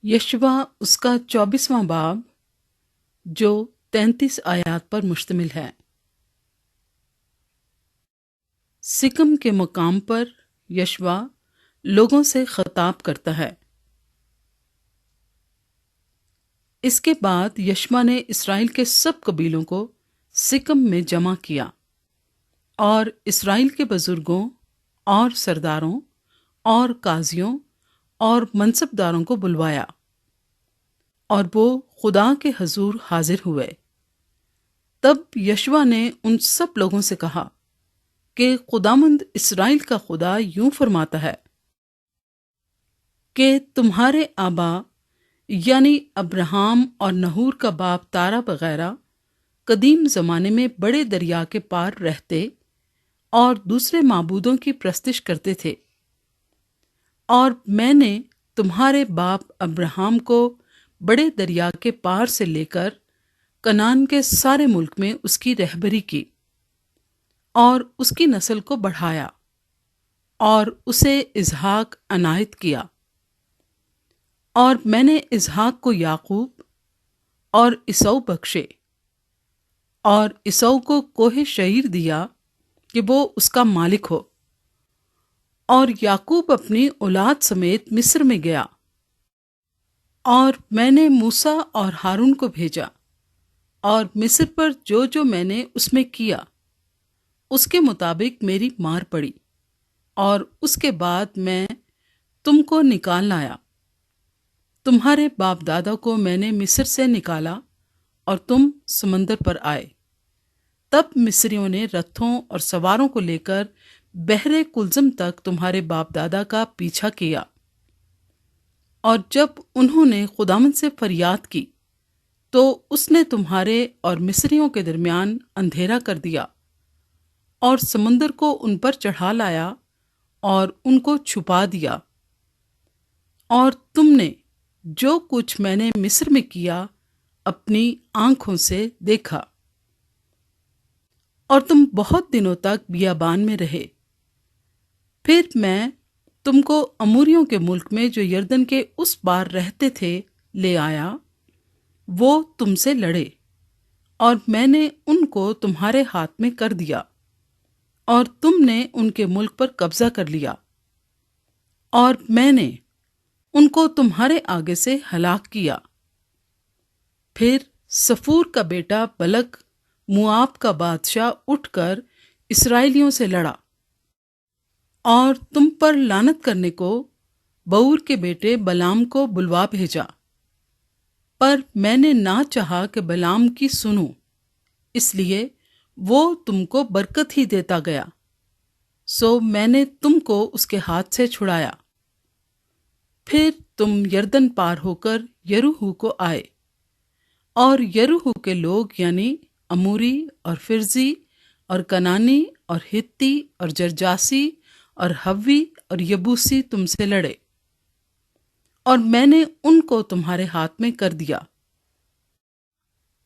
یشوع اس کا 24واں باب جو 33 آیات پر مشتمل ہے۔ سکم کے مقام پر یشوع لوگوں سے خطاب کرتا ہے۔ اس کے بعد یشوع نے اسرائیل کے سب قبیلوں کو سکم میں جمع کیا اور اسرائیل کے بزرگوں اور سرداروں اور قاضیوں اور منصبداروں کو بلوایا، اور وہ خدا کے حضور حاضر ہوئے۔ تب یشوع نے ان سب لوگوں سے کہا کہ خداوند اسرائیل کا خدا یوں فرماتا ہے کہ تمہارے آبا یعنی ابراہم اور نحور کا باپ تارا وغیرہ قدیم زمانے میں بڑے دریا کے پار رہتے اور دوسرے معبودوں کی پرستش کرتے تھے، اور میں نے تمہارے باپ ابراہم کو بڑے دریا کے پار سے لے کر کنعان کے سارے ملک میں اس کی رہبری کی اور اس کی نسل کو بڑھایا اور اسے اسحاق عنایت کیا، اور میں نے اسحاق کو یعقوب اور عیسو بخشے، اور عیسو کو کوہ شعیر دیا کہ وہ اس کا مالک ہو، اور یعقوب اپنی اولاد سمیت مصر میں گیا، اور میں نے موسیٰ اور ہارون کو بھیجا، اور مصر پر جو جو میں نے اس میں کیا اس کے مطابق میری مار پڑی، اور اس کے بعد میں تم کو نکال لایا۔ تمہارے باپ دادا کو میں نے مصر سے نکالا اور تم سمندر پر آئے۔ تب مصریوں نے رتھوں اور سواروں کو لے کر بحر کلزم تک تمہارے باپ دادا کا پیچھا کیا، اور جب انہوں نے خداوند سے فریاد کی تو اس نے تمہارے اور مصریوں کے درمیان اندھیرا کر دیا، اور سمندر کو ان پر چڑھا لایا اور ان کو چھپا دیا، اور تم نے جو کچھ میں نے مصر میں کیا اپنی آنکھوں سے دیکھا، اور تم بہت دنوں تک بیابان میں رہے۔ پھر میں تم کو اموریوں کے ملک میں جو یردن کے اس پار رہتے تھے لے آیا، وہ تم سے لڑے، اور میں نے ان کو تمہارے ہاتھ میں کر دیا، اور تم نے ان کے ملک پر قبضہ کر لیا، اور میں نے ان کو تمہارے آگے سے ہلاک کیا۔ پھر صفور کا بیٹا بلق موآب کا بادشاہ اٹھ کر اسرائیلیوں سے لڑا اور تم پر لعنت کرنے کو بور کے بیٹے بلام کو بلوا بھیجا، پر میں نے نہ چاہا کہ بلام کی سنوں، اس لیے وہ تم کو برکت ہی دیتا گیا، سو میں نے تم کو اس کے ہاتھ سے چھڑایا۔ پھر تم یردن پار ہو کر یریحو کو آئے، اور یریحو کے لوگ یعنی اموری اور فرزی اور کنانی اور ہتی اور جرجاسی اور ہوی اور یبوسی تم سے لڑے، اور میں نے ان کو تمہارے ہاتھ میں کر دیا۔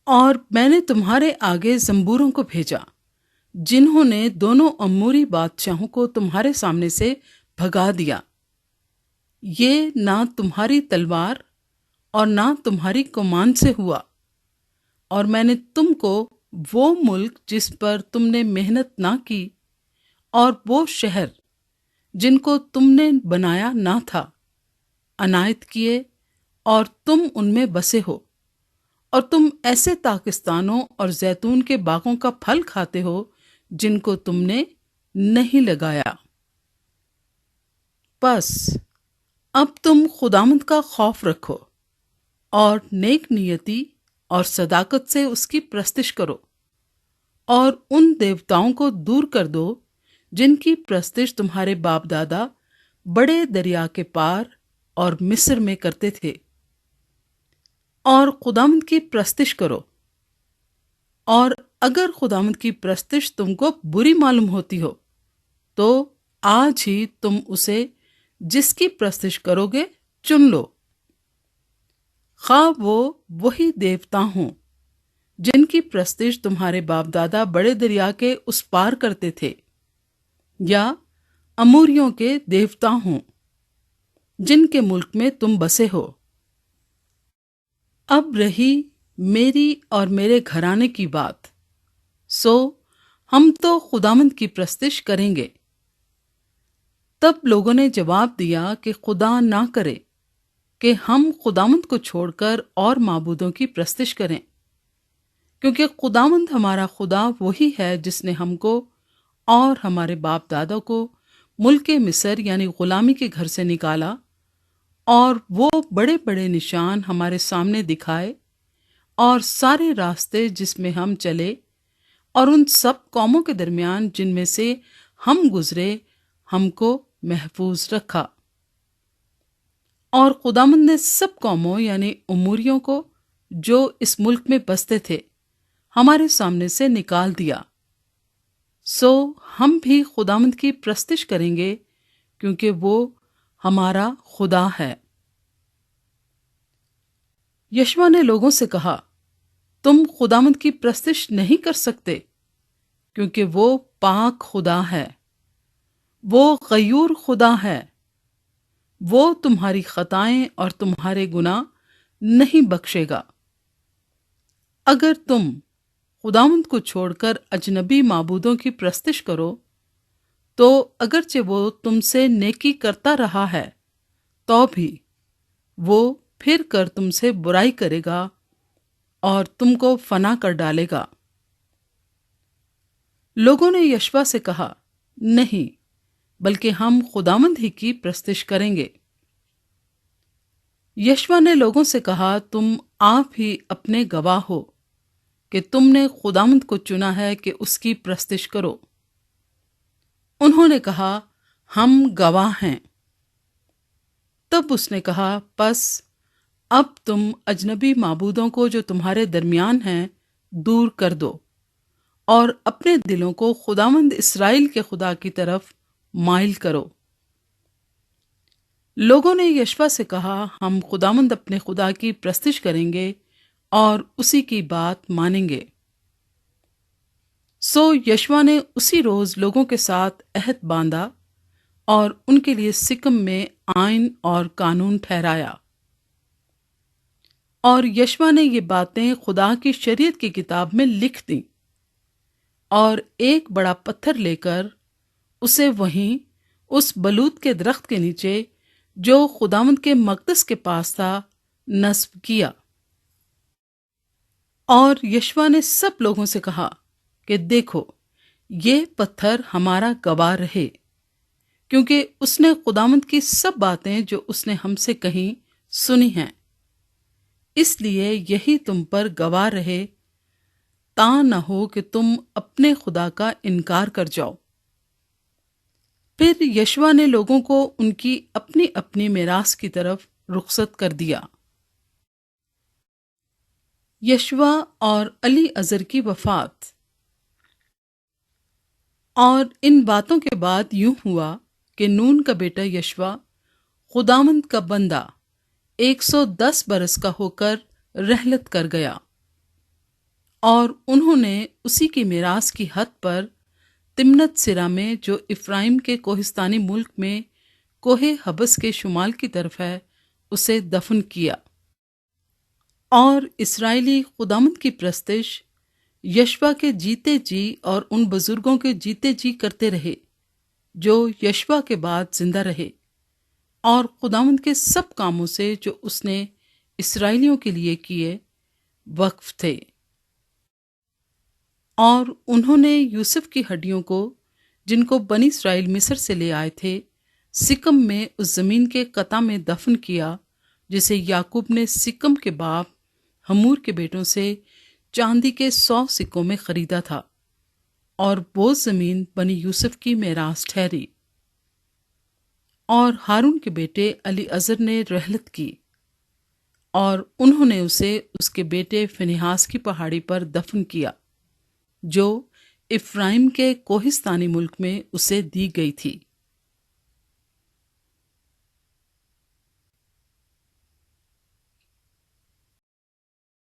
اور میں نے تمہارے آگے زنبوروں کو بھیجا، جنہوں نے دونوں اموری بادشاہوں کو تمہارے سامنے سے بھگا دیا۔ یہ نہ تمہاری تلوار اور نہ تمہاری کمان سے ہوا، اور میں نے تم کو وہ ملک جس پر تم نے محنت نہ کی اور وہ شہر جن کو تم نے بنایا نہ تھا عنایت کیے، اور تم ان میں بسے ہو، اور تم ایسے پاکستانوں اور زیتون کے باغوں کا پھل کھاتے ہو جن کو تم نے نہیں لگایا۔ بس اب تم خداوند کا خوف رکھو اور نیک نیتی اور صداقت سے اس کی پرستش کرو، اور ان دیوتاؤں کو دور کر دو جن کی پرستش تمہارے باپ دادا بڑے دریا کے پار اور مصر میں کرتے تھے، اور خداوند کی پرستش کرو۔ اور اگر خداوند کی پرستش تم کو بری معلوم ہوتی ہو تو آج ہی تم اسے جس کی پرستش کرو گے چن لو، خواہ وہ وہی دیوتا ہوں جن کی پرستش تمہارے باپ دادا بڑے دریا کے اس پار کرتے تھے، یا اموریوں کے دیوتا ہوں جن کے ملک میں تم بسے ہو، اب رہی میری اور میرے گھرانے کی بات، سو ہم تو خداوند کی پرستش کریں گے۔ تب لوگوں نے جواب دیا کہ خدا نہ کرے کہ ہم خداوند کو چھوڑ کر اور معبودوں کی پرستش کریں، کیونکہ خداوند ہمارا خدا وہی ہے جس نے ہم کو اور ہمارے باپ دادا کو ملک مصر یعنی غلامی کے گھر سے نکالا، اور وہ بڑے بڑے نشان ہمارے سامنے دکھائے، اور سارے راستے جس میں ہم چلے اور ان سب قوموں کے درمیان جن میں سے ہم گزرے ہم کو محفوظ رکھا۔ اور خداوند نے سب قوموں یعنی اموریوں کو جو اس ملک میں بستے تھے ہمارے سامنے سے نکال دیا۔ سو ہم بھی خداوند کی پرستش کریں گے کیونکہ وہ ہمارا خدا ہے۔ یشوع نے لوگوں سے کہا، تم خداوند کی پرستش نہیں کر سکتے کیونکہ وہ پاک خدا ہے، وہ غیور خدا ہے، وہ تمہاری خطائیں اور تمہارے گناہ نہیں بخشے گا۔ اگر تم خداوند کو چھوڑ کر اجنبی معبودوں کی پرستش کرو تو اگرچہ وہ تم سے نیکی کرتا رہا ہے تو بھی وہ پھر کر تم سے برائی کرے گا اور تم کو فنا کر ڈالے گا۔ لوگوں نے یشوع سے کہا، نہیں، بلکہ ہم خداوند ہی کی پرستش کریں گے۔ یشوع نے لوگوں سے کہا، تم آپ ہی اپنے گواہ ہو کہ تم نے خداوند کو چنا ہے کہ اس کی پرستش کرو۔ انہوں نے کہا، ہم گواہ ہیں۔ تب اس نے کہا، پس اب تم اجنبی معبودوں کو جو تمہارے درمیان ہیں دور کر دو اور اپنے دلوں کو خداوند اسرائیل کے خدا کی طرف مائل کرو۔ لوگوں نے یشوع سے کہا، ہم خداوند اپنے خدا کی پرستش کریں گے اور اسی کی بات مانیں گے۔ سو یشوع نے اسی روز لوگوں کے ساتھ عہد باندھا اور ان کے لیے سکم میں آئین اور قانون ٹھہرایا۔ اور یشوع نے یہ باتیں خدا کی شریعت کی کتاب میں لکھ دیں، اور ایک بڑا پتھر لے کر اسے وہیں اس بلوت کے درخت کے نیچے جو خداوند کے مقدس کے پاس تھا نصب کیا۔ اور یشوع نے سب لوگوں سے کہا کہ دیکھو، یہ پتھر ہمارا گواہ رہے، کیونکہ اس نے خداوند کی سب باتیں جو اس نے ہم سے کہیں سنی ہیں، اس لیے یہی تم پر گواہ رہے، تا نہ ہو کہ تم اپنے خدا کا انکار کر جاؤ۔ پھر یشوع نے لوگوں کو ان کی اپنی اپنی میراث کی طرف رخصت کر دیا۔ یشوع اور علی عزر کی وفات۔ اور ان باتوں کے بعد یوں ہوا کہ نون کا بیٹا یشوع خداوند کا بندہ 110 برس کا ہو کر رحلت کر گیا، اور انہوں نے اسی کی میراث کی حد پر تمنت سرا میں جو افرائیم کے کوہستانی ملک میں کوہ حبس کے شمال کی طرف ہے اسے دفن کیا۔ اور اسرائیلی خداوند کی پرستش یشوع کے جیتے جی اور ان بزرگوں کے جیتے جی کرتے رہے جو یشوع کے بعد زندہ رہے، اور خداوند کے سب کاموں سے جو اس نے اسرائیلیوں کے لیے کیے وقف تھے۔ اور انہوں نے یوسف کی ہڈیوں کو جن کو بنی اسرائیل مصر سے لے آئے تھے سکم میں اس زمین کے قطع میں دفن کیا جسے یعقوب نے سکم کے باپ ہمور کے بیٹوں سے چاندی کے 100 سکوں میں خریدا تھا، اور وہ زمین بنی یوسف کی میراث ٹھہری۔ اور ہارون کے بیٹے علی عزر نے رحلت کی، اور انہوں نے اسے اس کے بیٹے فنیحاس کی پہاڑی پر دفن کیا جو افرائیم کے کوہستانی ملک میں اسے دی گئی تھی۔